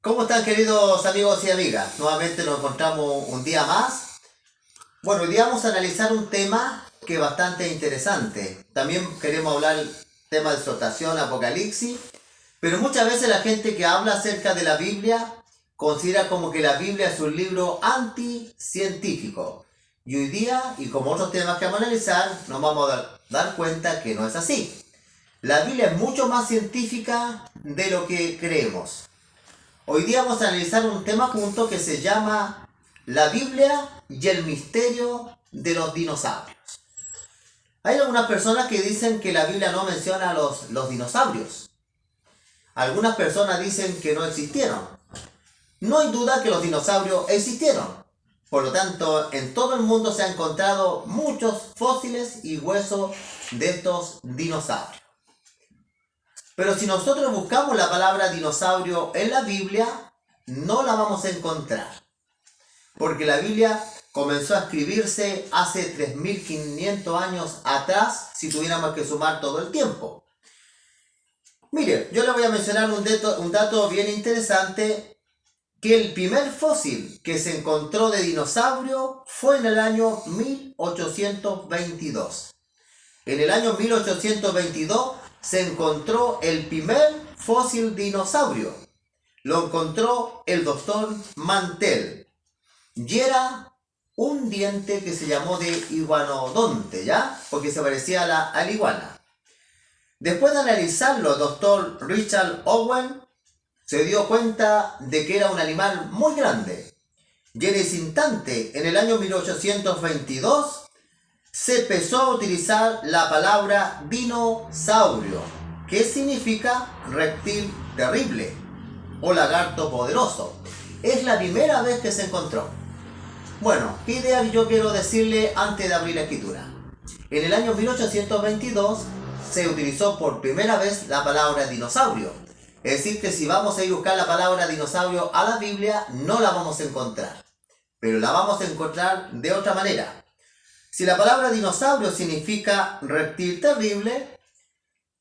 ¿Cómo están, queridos amigos y amigas? Nuevamente nos encontramos un día más. Bueno, hoy día vamos a analizar un tema que es bastante interesante. También queremos hablar del tema de exhortación, apocalipsis, pero muchas veces la gente que habla acerca de la Biblia considera como que la Biblia es un libro anticientífico. Y hoy día, y como otros temas que vamos a analizar, nos vamos a dar cuenta que no es así. La Biblia es mucho más científica de lo que creemos. Hoy día vamos a analizar un tema junto que se llama la Biblia y el misterio de los dinosaurios. Hay algunas personas que dicen que la Biblia no menciona a los dinosaurios. Algunas personas dicen que no existieron. No hay duda que los dinosaurios existieron. Por lo tanto, en todo el mundo se han encontrado muchos fósiles y huesos de estos dinosaurios. Pero si nosotros buscamos la palabra dinosaurio en la Biblia, no la vamos a encontrar. Porque la Biblia comenzó a escribirse hace 3500 años atrás, si tuviéramos que sumar todo el tiempo. Mire, yo le voy a mencionar un dato bien interesante, que el primer fósil que se encontró de dinosaurio fue en el año 1822. En el año 1822 se encontró el primer fósil dinosaurio. Lo encontró el doctor Mantel. Y era un diente que se llamó de iguanodonte, ¿ya? Porque se parecía a la iguana. Después de analizarlo, el doctor Richard Owen se dio cuenta de que era un animal muy grande. Y en ese instante, en el año 1822, se empezó a utilizar la palabra dinosaurio, que significa reptil terrible o lagarto poderoso. Es la primera vez que se encontró. Bueno, ¿qué idea yo quiero decirle antes de abrir la escritura? En el año 1822 se utilizó por primera vez la palabra dinosaurio. Es decir, que si vamos a ir a buscar la palabra dinosaurio a la Biblia, no la vamos a encontrar. Pero la vamos a encontrar de otra manera. Si la palabra dinosaurio significa reptil terrible,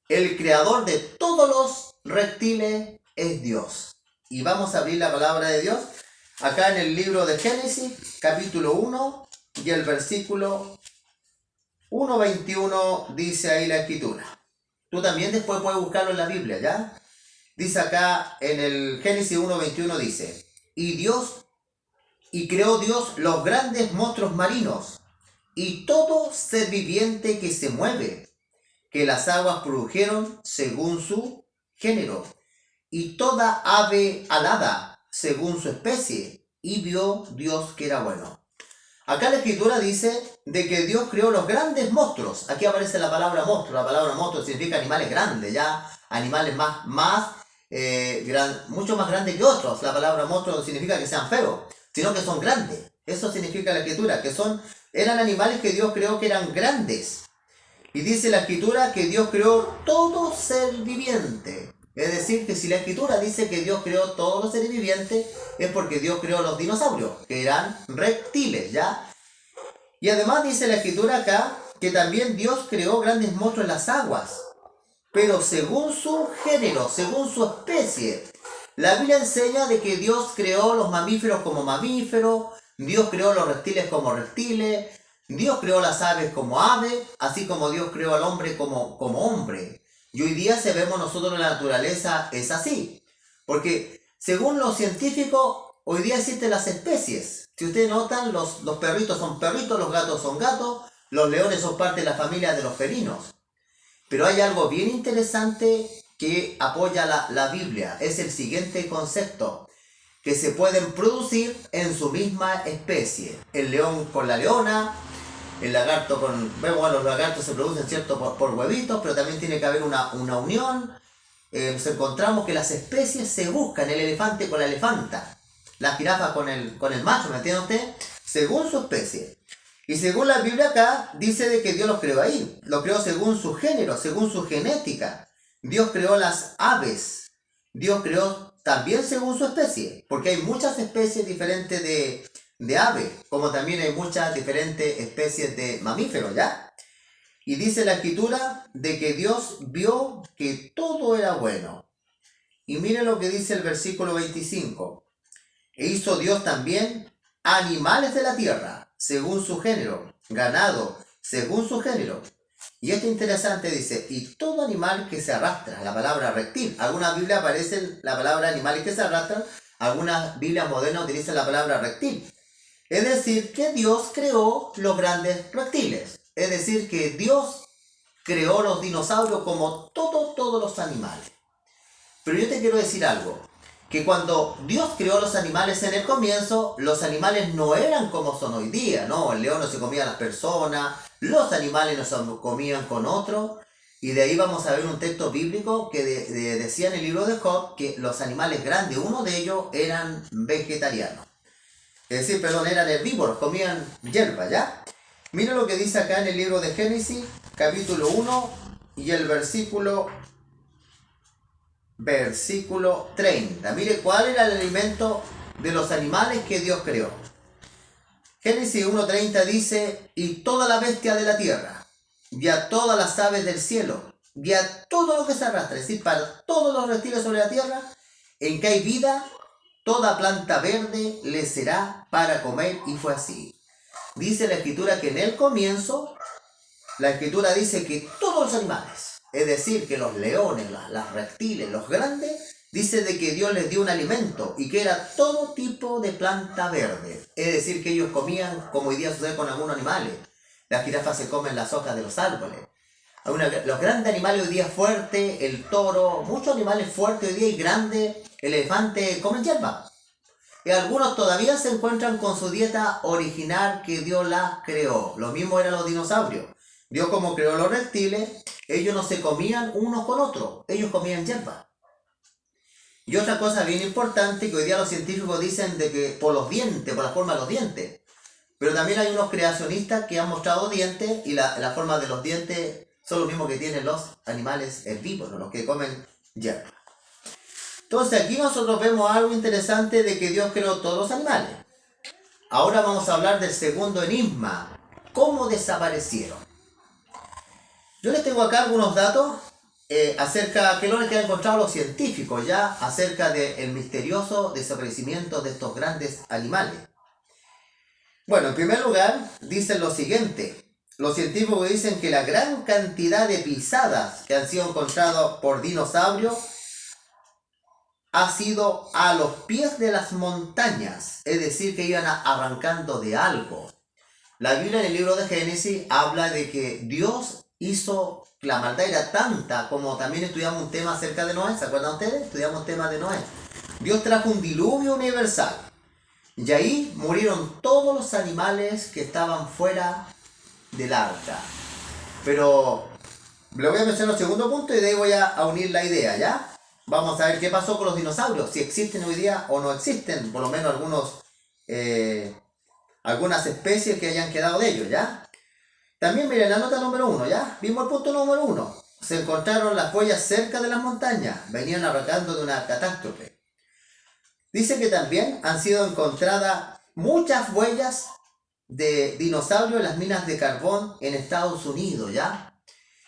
el creador de todos los reptiles es Dios. Y vamos a abrir la palabra de Dios acá en el libro de Génesis, capítulo 1, y el versículo 1:21 dice ahí la escritura. Tú también después puedes buscarlo en la Biblia, ¿ya? Dice acá en el Génesis 1:21 dice, y creó Dios los grandes monstruos marinos, y todo ser viviente que se mueve, que las aguas produjeron según su género, y toda ave alada según su especie, y vio Dios que era bueno. Acá la escritura dice de que Dios creó los grandes monstruos. Aquí aparece la palabra monstruo. La palabra monstruo significa animales grandes, ya animales mucho más grandes que otros. La palabra monstruo no significa que sean feos, sino que son grandes. Eso significa la escritura, que eran animales que Dios creó que eran grandes. Y dice la escritura que Dios creó todo ser viviente. Es decir, que si la escritura dice que Dios creó todos los seres vivientes, es porque Dios creó los dinosaurios, que eran reptiles, ¿ya? Y además dice la escritura acá que también Dios creó grandes monstruos en las aguas, pero según su género, según su especie. La Biblia enseña de que Dios creó los mamíferos como mamíferos, Dios creó los reptiles como reptiles, Dios creó las aves como aves, así como Dios creó al hombre como hombre. Y hoy día si vemos nosotros en la naturaleza es así. Porque según los científicos, hoy día existen las especies. Si ustedes notan, los perritos son perritos, los gatos son gatos, los leones son parte de la familia de los felinos. Pero hay algo bien interesante que apoya la Biblia. Es el siguiente concepto, que se pueden producir en su misma especie. El león con la leona, el lagarto vemos a los lagartos se producen, ¿cierto?, por huevitos, pero también tiene que haber una unión. Nos encontramos que las especies se buscan, el elefante con la elefanta, la jirafa con el macho, ¿me entiende usted? Según su especie. Y según la Biblia acá, dice de que Dios los creó ahí. Los creó según su género, según su genética. Dios creó las aves. Dios creó también según su especie. Porque hay muchas especies diferentes de aves, como también hay muchas diferentes especies de mamíferos, ¿ya? Y dice la escritura de que Dios vio que todo era bueno. Y mire lo que dice el versículo 25. E hizo Dios también animales de la tierra, según su género, ganado, según su género. Y esto es interesante, dice, y todo animal que se arrastra, la palabra reptil. Algunas Biblias aparecen la palabra animales que se arrastran, algunas Biblias modernas utilizan la palabra reptil. Es decir, que Dios creó los grandes reptiles. Es decir, que Dios creó los dinosaurios como todos los animales. Pero yo te quiero decir algo, que cuando Dios creó los animales en el comienzo, los animales no eran como son hoy día, ¿no? El león no se comía a las personas, los animales no se comían con otros, y de ahí vamos a ver un texto bíblico que decía en el libro de Job que los animales grandes, uno de ellos, eran vegetarianos. Es decir, perdón, eran herbívoros, comían hierba, ¿ya? Mira lo que dice acá en el libro de Génesis, capítulo 1, y el versículo 30. Mire cuál era el alimento de los animales que Dios creó. Génesis 1:30 dice, y toda la bestia de la tierra, y a todas las aves del cielo, y a todo lo que se arrastra, es decir, para todos los reptiles sobre la tierra, en que hay vida, toda planta verde le será para comer, y fue así. Dice la Escritura que en el comienzo, la Escritura dice que todos los animales, es decir, que los leones, las reptiles, los grandes, dice de que Dios les dio un alimento y que era todo tipo de planta verde. Es decir, que ellos comían, como hoy día sucede con algunos animales. Las jirafas se comen las hojas de los árboles. Los grandes animales hoy día fuertes, el toro, muchos animales fuertes hoy día y grandes, el elefante, comen hierba. Y algunos todavía se encuentran con su dieta original que Dios la creó. Lo mismo eran los dinosaurios. Dios, como creó los reptiles, ellos no se comían unos con otros, ellos comían hierba. Y otra cosa bien importante que hoy día los científicos dicen de que por los dientes, por la forma de los dientes. Pero también hay unos creacionistas que han mostrado dientes y la forma de los dientes son los mismos que tienen los animales herbívoros, los que comen hierba. Entonces aquí nosotros vemos algo interesante de que Dios creó todos los animales. Ahora vamos a hablar del segundo enigma, ¿cómo desaparecieron? Yo les tengo acá algunos datos acerca que lo que han encontrado los científicos ya acerca del misterioso desaparecimiento de estos grandes animales. Bueno, en primer lugar, dicen lo siguiente. Los científicos dicen que la gran cantidad de pisadas que han sido encontradas por dinosaurios ha sido a los pies de las montañas, es decir, que iban arrancando de algo. La Biblia en el libro de Génesis habla de que Dios hizo, la maldad era tanta, como también estudiamos un tema acerca de Noé, ¿se acuerdan ustedes? Estudiamos el tema de Noé. Dios trajo un diluvio universal, y ahí murieron todos los animales que estaban fuera del arca. Pero le voy a mencionar el segundo punto y de ahí voy a unir la idea, ¿ya? Vamos a ver qué pasó con los dinosaurios, si existen hoy día o no existen, por lo menos algunas especies que hayan quedado de ellos, ¿ya? También miren la nota número 1, ¿ya? Vimos el punto número 1. Se encontraron las huellas cerca de las montañas, venían arrancando de una catástrofe. Dice que también han sido encontradas muchas huellas de dinosaurios en las minas de carbón en Estados Unidos, ¿ya?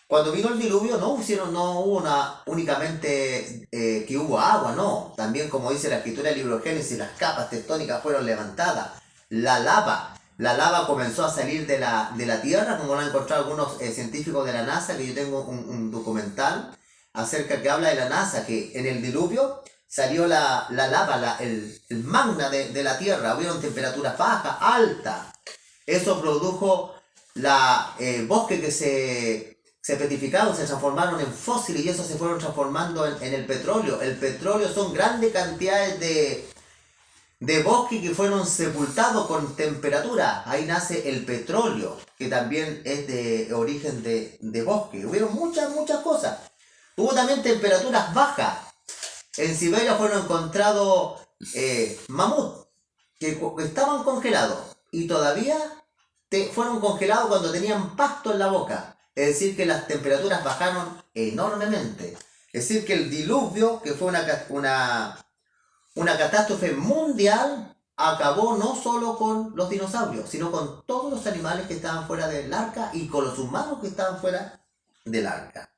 Cuando vino el diluvio no hubo únicamente que hubo agua, no. También, como dice la escritura del libro de Génesis, las capas tectónicas fueron levantadas. La lava comenzó a salir de la tierra, como lo han encontrado algunos científicos de la NASA, que yo tengo un documental acerca que habla de la NASA, que en el diluvio salió la lava, el magma de la tierra, hubieron temperaturas bajas, altas. Eso produjo bosques que se petrificaron, se transformaron en fósiles y eso se fueron transformando en el petróleo. El petróleo son grandes cantidades de bosques que fueron sepultados con temperatura. Ahí nace el petróleo, que también es de origen de bosque. Hubieron muchas cosas. Hubo también temperaturas bajas. En Siberia fueron encontrados mamuts que estaban congelados y todavía fueron congelados cuando tenían pasto en la boca. Es decir, que las temperaturas bajaron enormemente. Es decir, que el diluvio, que fue una catástrofe mundial, acabó no solo con los dinosaurios, sino con todos los animales que estaban fuera del arca y con los humanos que estaban fuera del arca.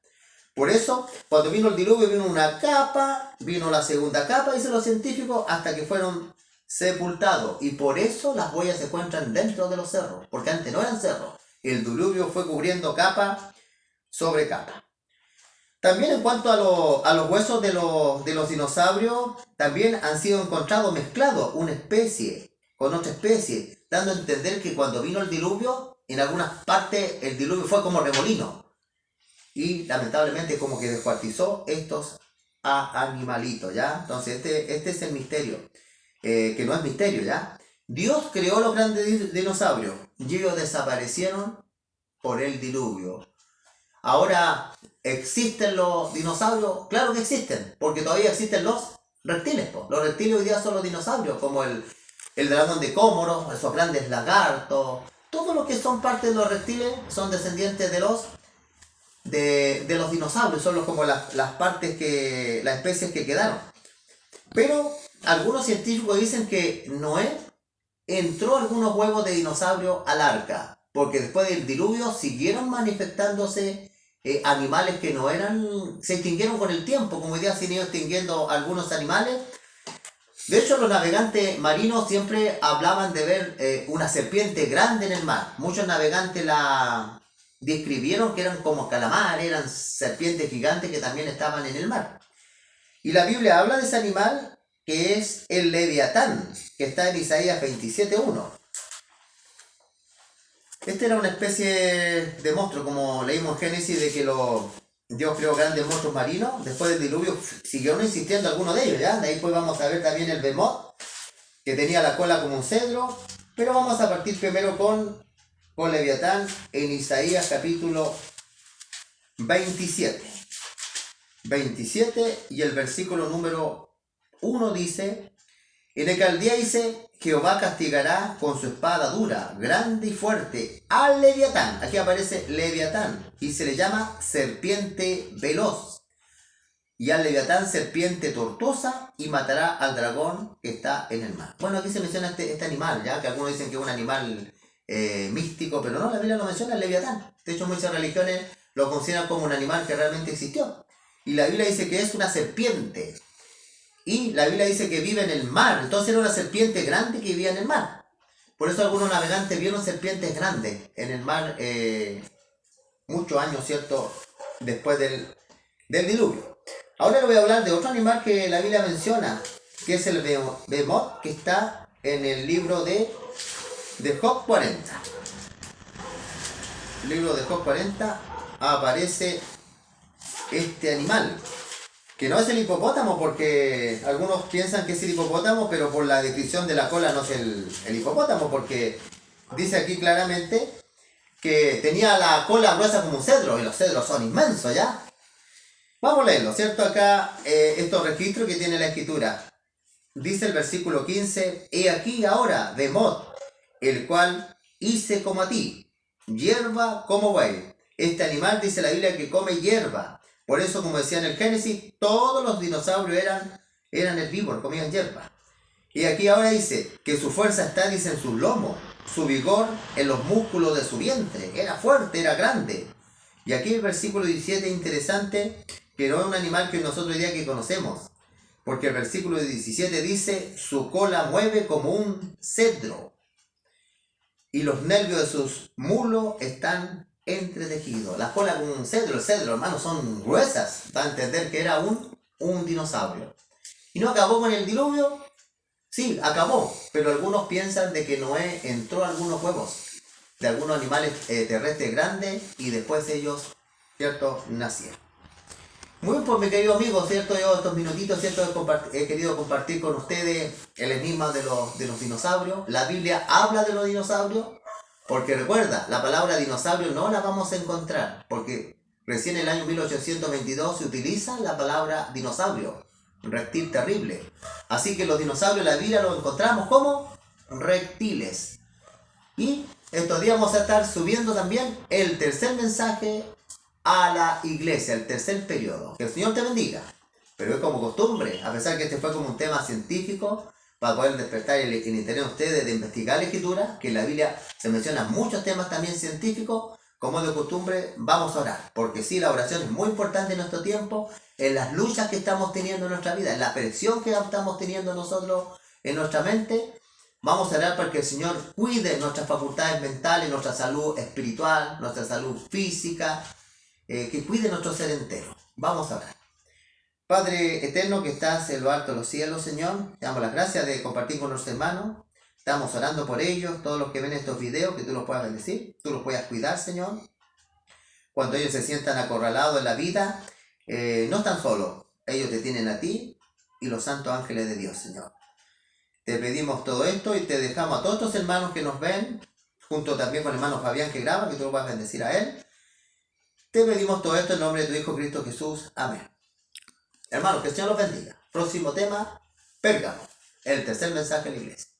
Por eso, cuando vino el diluvio, vino una capa, vino la segunda capa, dicen los científicos, hasta que fueron sepultados. Y por eso las huellas se encuentran dentro de los cerros, porque antes no eran cerros. El diluvio fue cubriendo capa sobre capa. También en cuanto a los huesos de los dinosaurios, también han sido encontrados mezclados una especie con otra especie, dando a entender que cuando vino el diluvio, en algunas partes el diluvio fue como remolino. Y lamentablemente como que descuartizó estos animalitos, ¿ya? Entonces este es el misterio, que no es misterio, ¿ya? Dios creó los grandes dinosaurios y ellos desaparecieron por el diluvio. Ahora, ¿existen los dinosaurios? Claro que existen, porque todavía existen los reptiles. Los reptiles hoy día son los dinosaurios, como el dragón de Cómoros, esos grandes lagartos. Todo lo que son parte de los reptiles son descendientes de los dinosaurios, son como las especies que quedaron. Pero algunos científicos dicen que Noé entró algunos huevos de dinosaurio al arca, porque después del diluvio siguieron manifestándose animales que no eran, se extinguieron con el tiempo, como ya se han ido extinguiendo algunos animales. De hecho, los navegantes marinos siempre hablaban de ver una serpiente grande en el mar. Muchos navegantes la describieron que eran como calamares, eran serpientes gigantes que también estaban en el mar. Y la Biblia habla de ese animal que es el Leviatán, que está en Isaías 27:1. Este era una especie de monstruo, como leímos en Génesis, de que Dios creó grandes monstruos marinos. Después del diluvio siguieron existiendo algunos de ellos, ¿ya? De ahí pues vamos a ver también el Behemoth, que tenía la cola como un cedro. Pero vamos a partir primero con Leviatán en Isaías capítulo 27. 27 y el versículo número 1 dice: en el Caldea dice, Jehová castigará con su espada dura, grande y fuerte, al Leviatán. Aquí aparece Leviatán y se le llama serpiente veloz. Y al Leviatán serpiente tortuosa, y matará al dragón que está en el mar. Bueno, aquí se menciona este animal, ya que algunos dicen que es un animal místico, pero no, la Biblia lo menciona, el Leviatán. De hecho, muchas religiones lo consideran como un animal que realmente existió. Y la Biblia dice que es una serpiente. Y la Biblia dice que vive en el mar. Entonces era una serpiente grande que vivía en el mar. Por eso algunos navegantes vieron serpientes grandes en el mar muchos años, ¿cierto? Después del diluvio. Ahora le voy a hablar de otro animal que la Biblia menciona, que es el Behemoth, que está en el libro de Job 40. El libro de Job 40 aparece este animal, que no es el hipopótamo, porque algunos piensan que es el hipopótamo, pero por la descripción de la cola no es el hipopótamo, porque dice aquí claramente que tenía la cola gruesa como un cedro, y los cedros son inmensos, ¿ya? Vamos a leerlo, ¿cierto? Acá estos registros que tiene la escritura. Dice el versículo 15, he aquí ahora Behemoth, el cual hice como a ti, hierba como buey. Este animal, dice la Biblia, que come hierba. Por eso, como decía en el Génesis, todos los dinosaurios eran herbívoros, comían hierba. Y aquí ahora dice que su fuerza está, dice, en sus lomos, su vigor en los músculos de su vientre. Era fuerte, era grande. Y aquí el versículo 17 es interesante, que no es un animal que nosotros hoy día que conocemos. Porque el versículo 17 dice, su cola mueve como un cedro. Y los nervios de sus mulos están entretejidos. La cola como un cedro. El cedro, hermano, son gruesas. Da a entender que era un dinosaurio. ¿Y no acabó con el diluvio? Sí, acabó. Pero algunos piensan de que Noé entró a algunos huevos de algunos animales terrestres grandes y después ellos, ¿cierto?, nacieron. Muy bien, pues mi querido amigo, ¿cierto? Yo estos minutitos, ¿cierto?, he querido compartir con ustedes el enigma de los dinosaurios. La Biblia habla de los dinosaurios, porque recuerda, la palabra dinosaurio no la vamos a encontrar, porque recién en el año 1822 se utiliza la palabra dinosaurio, reptil terrible. Así que los dinosaurios en la Biblia los encontramos como reptiles. Y estos días vamos a estar subiendo también el tercer mensaje a la iglesia, el tercer periodo. Que el Señor te bendiga. Pero es como costumbre, a pesar que este fue como un tema científico, para poder despertar el interés de ustedes de investigar la escritura, que en la Biblia se mencionan muchos temas también científicos, como de costumbre, vamos a orar. Porque sí, la oración es muy importante en nuestro tiempo, en las luchas que estamos teniendo en nuestra vida, en la presión que estamos teniendo nosotros en nuestra mente. Vamos a orar para que el Señor cuide nuestras facultades mentales, nuestra salud espiritual, nuestra salud física, que cuide nuestro ser entero. Vamos a orar. Padre eterno que estás en lo alto de los cielos, Señor, te damos las gracias de compartir con nuestros hermanos. Estamos orando por ellos, todos los que ven estos videos, que tú los puedas bendecir, tú los puedas cuidar, Señor. Cuando ellos se sientan acorralados en la vida, no están solos, ellos te tienen a ti y los santos ángeles de Dios, Señor. Te pedimos todo esto y te dejamos a todos estos hermanos que nos ven, junto también con el hermano Fabián que graba, que tú lo puedas bendecir a él. Te pedimos todo esto en nombre de tu Hijo Cristo Jesús. Amén. Hermanos, que el Señor los bendiga. Próximo tema, Pérgamo, el tercer mensaje de la iglesia.